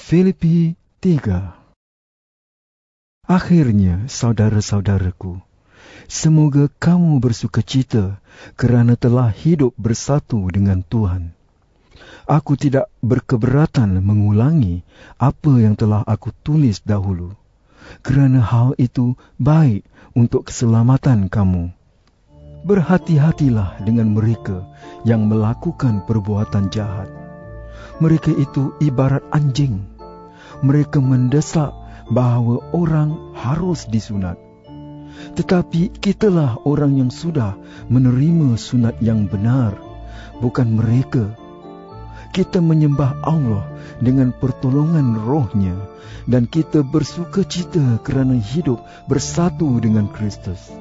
Filipi 3. Akhirnya, saudara-saudaraku, semoga kamu bersukacita kerana telah hidup bersatu dengan Tuhan. Aku tidak berkeberatan mengulangi apa yang telah aku tulis dahulu, kerana hal itu baik untuk keselamatan kamu. Berhati-hatilah dengan mereka yang melakukan perbuatan jahat. Mereka itu ibarat anjing. Mereka mendesak bahawa orang harus disunat. Tetapi kitalah orang yang sudah menerima sunat yang benar, bukan mereka. Kita menyembah Allah dengan pertolongan Roh-Nya, dan kita bersukacita kerana hidup bersatu dengan Kristus.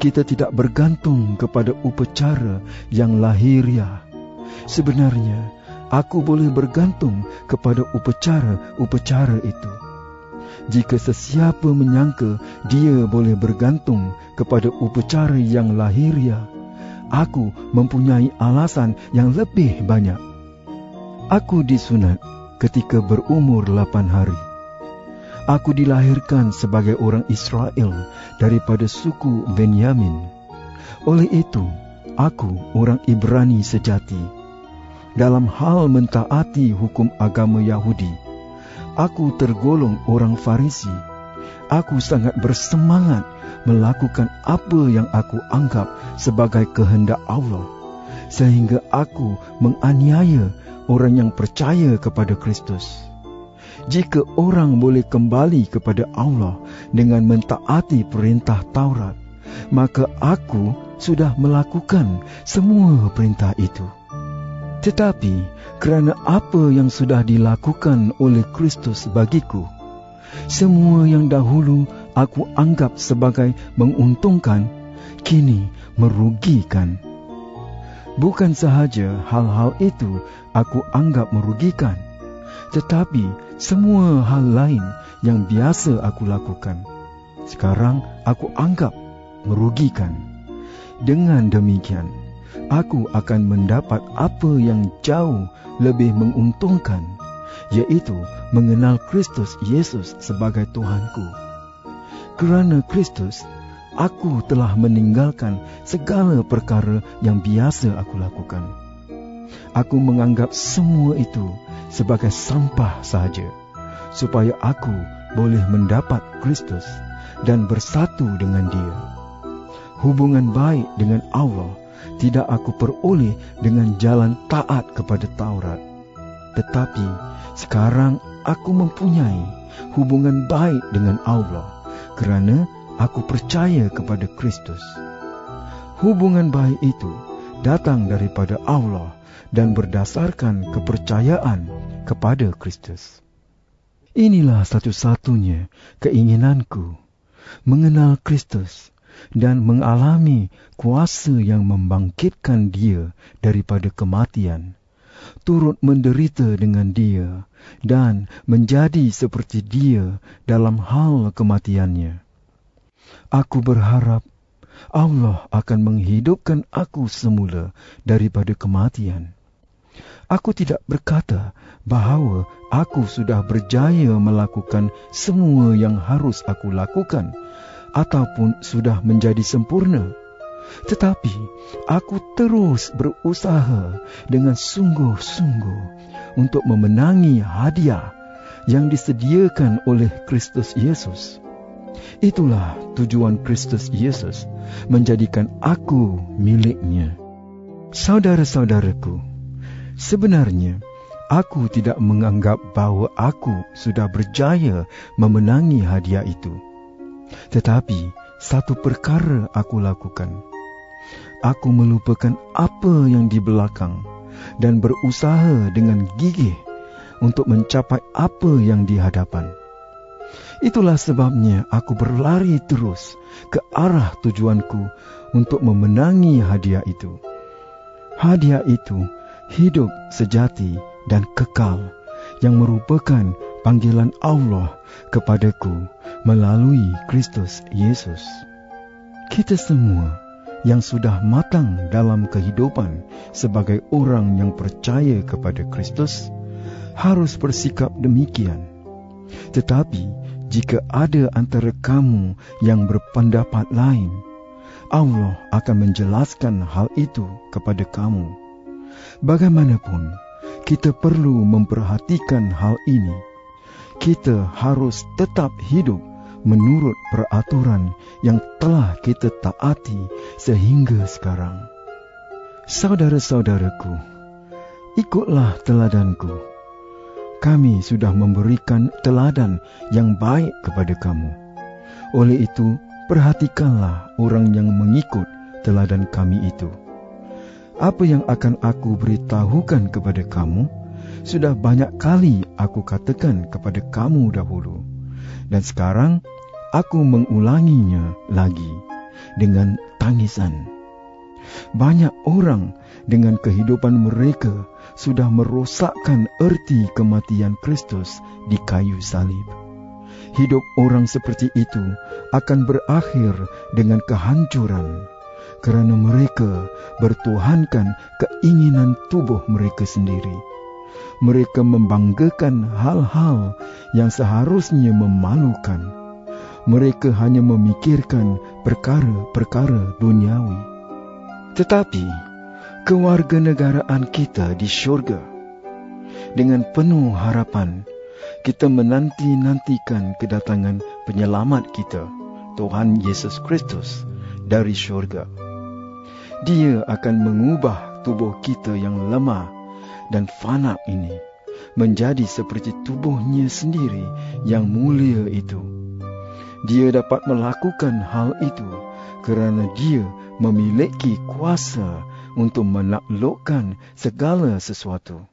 Kita tidak bergantung kepada upacara yang lahiriah. Sebenarnya, aku boleh bergantung kepada upacara-upacara itu. Jika sesiapa menyangka dia boleh bergantung kepada upacara yang lahiriah, aku mempunyai alasan yang lebih banyak. Aku disunat ketika berumur 8 hari. Aku dilahirkan sebagai orang Israel daripada suku Benyamin. Oleh itu, aku orang Ibrani sejati. Dalam hal mentaati hukum agama Yahudi, aku tergolong orang Farisi. Aku sangat bersemangat melakukan apa yang aku anggap sebagai kehendak Allah, sehingga aku menganiaya orang yang percaya kepada Kristus. Jika orang boleh kembali kepada Allah dengan mentaati perintah Taurat, maka aku sudah melakukan semua perintah itu. Tetapi kerana apa yang sudah dilakukan oleh Kristus bagiku, semua yang dahulu aku anggap sebagai menguntungkan, kini merugikan. Bukan sahaja hal-hal itu aku anggap merugikan, tetapi semua hal lain yang biasa aku lakukan, sekarang aku anggap merugikan. Dengan demikian, aku akan mendapat apa yang jauh lebih menguntungkan, yaitu mengenal Kristus Yesus sebagai Tuhanku. Kerana Kristus, aku telah meninggalkan segala perkara yang biasa aku lakukan. Aku menganggap semua itu sebagai sampah sahaja, supaya aku boleh mendapat Kristus dan bersatu dengan Dia. Hubungan baik dengan Allah tidak aku peroleh dengan jalan taat kepada Taurat. Tetapi sekarang aku mempunyai hubungan baik dengan Allah kerana aku percaya kepada Kristus. Hubungan baik itu datang daripada Allah dan berdasarkan kepercayaan kepada Kristus. Inilah satu-satunya keinginanku, mengenal Kristus dan mengalami kuasa yang membangkitkan Dia daripada kematian, turut menderita dengan Dia dan menjadi seperti Dia dalam hal kematiannya. Aku berharap Allah akan menghidupkan aku semula daripada kematian. Aku tidak berkata bahawa aku sudah berjaya melakukan semua yang harus aku lakukan ataupun sudah menjadi sempurna. Tetapi aku terus berusaha dengan sungguh-sungguh untuk memenangi hadiah yang disediakan oleh Kristus Yesus. Itulah tujuan Kristus Yesus menjadikan aku miliknya. Saudara-saudaraku, sebenarnya aku tidak menganggap bahawa aku sudah berjaya memenangi hadiah itu. Tetapi satu perkara aku lakukan. Aku melupakan apa yang di belakang dan berusaha dengan gigih untuk mencapai apa yang di hadapan. Itulah sebabnya aku berlari terus ke arah tujuanku untuk memenangi hadiah itu. Hadiah itu hidup sejati dan kekal yang merupakan panggilan Allah kepadaku melalui Kristus Yesus. Kita semua yang sudah matang dalam kehidupan sebagai orang yang percaya kepada Kristus harus bersikap demikian. Tetapi jika ada antara kamu yang berpendapat lain, Allah akan menjelaskan hal itu kepada kamu. Bagaimanapun, kita perlu memperhatikan hal ini. Kita harus tetap hidup menurut peraturan yang telah kita taati sehingga sekarang. Saudara-saudaraku, ikutlah teladanku. Kami sudah memberikan teladan yang baik kepada kamu. Oleh itu, perhatikanlah orang yang mengikut teladan kami itu. Apa yang akan aku beritahukan kepada kamu, sudah banyak kali aku katakan kepada kamu dahulu. Dan sekarang, aku mengulanginya lagi dengan tangisan. Banyak orang dengan kehidupan mereka sudah merosakkan erti kematian Kristus di kayu salib. Hidup orang seperti itu akan berakhir dengan kehancuran, kerana mereka bertuhankan keinginan tubuh mereka sendiri. Mereka membanggakan hal-hal yang seharusnya memalukan. Mereka hanya memikirkan perkara-perkara duniawi. Tetapi kewarganegaraan kita di syurga, dengan penuh harapan, kita menanti-nantikan kedatangan penyelamat kita, Tuhan Yesus Kristus, dari syurga. Dia akan mengubah tubuh kita yang lemah dan fana ini menjadi seperti tubuhnya sendiri yang mulia itu. Dia dapat melakukan hal itu kerana dia memiliki kuasa untuk menaklukkan segala sesuatu.